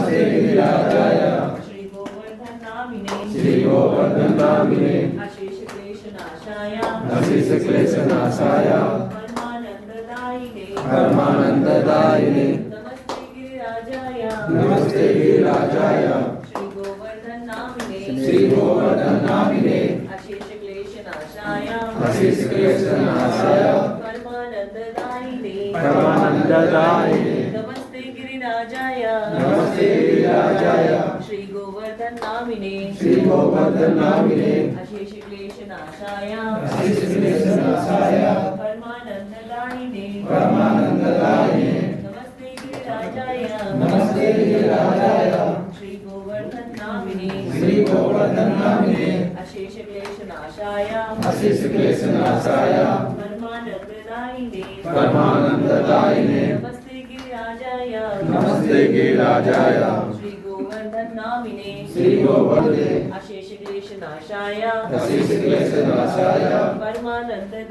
नमस्ते गिरिराजाय श्री गोवर्धन नामिने श्री गोवर्धन नामिने अशेष क्लेशनाशाय अशेष क्लेशनाशाय परमानंददायिने परमानंददायिने नमस्ते गिरिराजाय नमस्ते गिरिराजाय श्री गोवर्धन नामिने श्री गोवर्धन नामिने अशेष क्लेशनाशाय अशेष क्लेशनाशाय परमानंददायिने परमानंददायिने नमस्ते गिरिराजाय नमस्ते गिरिराजाय श्री गोवर्धन नामिने श्री गोवर्धन नामिने अशेष क्लेशनाशाय अशेष क्लेशनाशाय परमानंददायिने परमानंददायिने नमस्ते गिरिराजाय नमस्ते गिरिराजाय श्री गोवर्धन नामिने श्री गोवर्धन नामिने अशेष क्लेशनाशाय अशेष क्लेशनाशाय परमानंददायिने परमानंददायिने नमस्ते गिरिराजाय नमस्ते गिरिराजाय श्री गोवर्धन नामिने श्री गोवर्धन अशेष क्लेशनाशाय अशेष क्लेशनाशाय परमानंददायिने